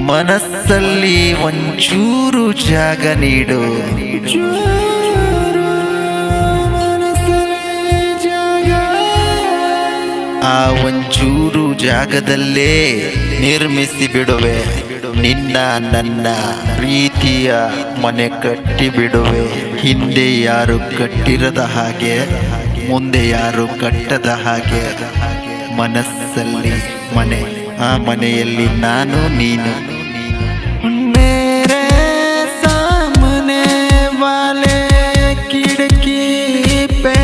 ಮನಸ್ಸಲ್ಲಿ ಒಂಚೂರು ಜಾಗ ನೀಡು. ಆ ಒಂಚೂರು ಜಾಗದಲ್ಲೇ ನಿರ್ಮಿಸಿ ಬಿಡುವೆ ನಿನ್ನ ನನ್ನ ಪ್ರೀತಿಯ ಮನೆ ಕಟ್ಟಿ ಬಿಡುವೆ. ಹಿಂದೆ ಯಾರು ಕಟ್ಟಿರದ ಹಾಗೆ, ಮುಂದೆ ಯಾರು ಕಟ್ಟದ ಹಾಗೆ ಮನಸ್ಸಲ್ಲಿ ಮನೆ, ಆ ಮನೆಯಲ್ಲಿ ನಾನು ನೀನು. मेरे सामने वाले खिड़की पे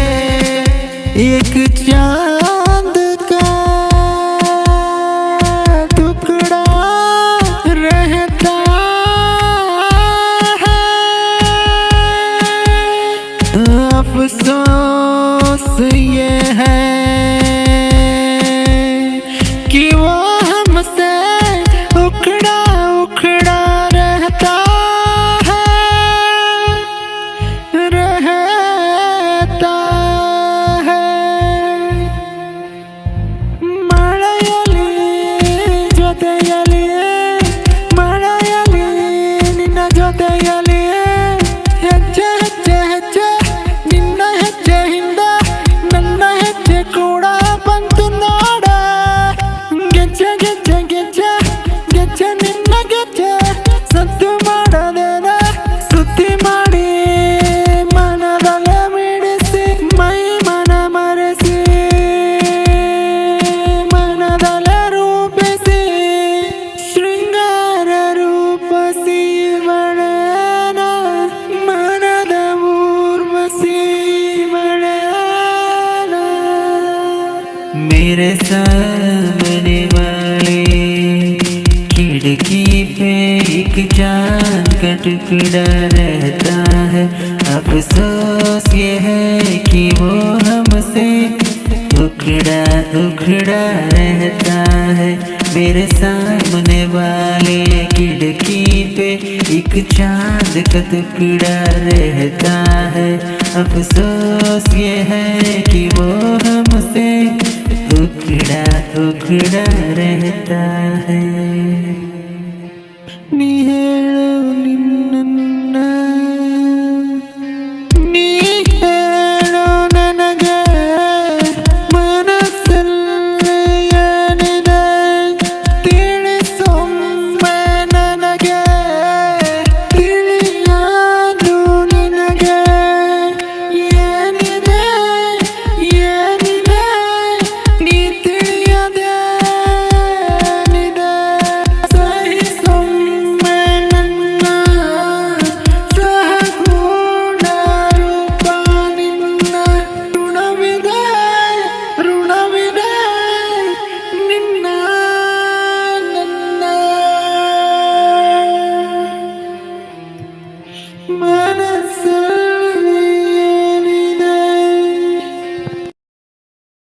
एक चांद का टुकड़ा रहता है। अफसोस ये है कि वो हमसे उखड़ा उखड़ा रहता है, रहता है। ಮಳೆಯಲ್ಲಿ ಜೊತೆಯಲ್ಲಿ, ಮಳೆಯಲ್ಲಿ ನಿನ್ನ ಜೊತೆಯಲ್ಲಿ ಹೆಜ್ಜೆ ಹೆಜ್ಜೆ ಹೆಜ್ಜೆ ನಿನ್ನ ಹೆಜ್ಜೆ ಹಿಂದ ನನ್ನ ಹೆಜ್ಜೆ ಕೂಡ ಬಂತು ನೋಡ. ಗೆಜ್ಜೆ ಗೆಜ್ಜೆ ಗೆಜ್ಜೆ ಗೆಜ್ಜೆ ನಿನ್ನ ಗೆಜ್ಜೆ ಸದ್ದು ಮಾಡದೇನ ಸುದ್ದಿ ಮಾಡಿ ಮನದಲ್ಲೇ ಬಿಡಿಸಿ ಮೈ ಮನ ಮರೆಸಿ ಮನದಲ್ಲೇ ರೂಪಿಸಿ ಶೃಂಗಾರ ರೂಪಸಿ ಬಳೆನ ಮನದ ಊರ್ವಸಿ ಬಳೆನ. मेरे सामने वाले खिड़की पे एक चांद का टुकड़ा रहता है। अफसोस ये है कि वो हमसे उखड़ा उखड़ा रहता है। मेरे सामने वाले खिड़की पे एक चांद का टुकड़ा रहता है। अफसोस ये है कि वो हमसे उखड़ा उखड़ा रहता है। ನೀ ಹೇಳು ನಿನ್ನ, ನೀ ಹೇಳು ನನಗೆ ಮನಸ್ಸಲ್ಲಿ ಏನಿದೆ ತಿಳಿಸೊಮ್ಮೆ ನನಗೆ. ತಿಳಿಯದು ನಿನಗೆ ಏನಿದೆ ಏನಿದೆ ನೀ ತಿಳಿಯದೆ ಏನಿದೆ. ಸಹಿಸೊಮ್ಮೆ ನನ್ನ ಸಹಗುಣ ರೂಪ ನಿನ್ನ ಋಣವಿದೆ ಋಣವಿದೆ ನಿನ್ನ ನನ್ನ ಮನಸ್ಸು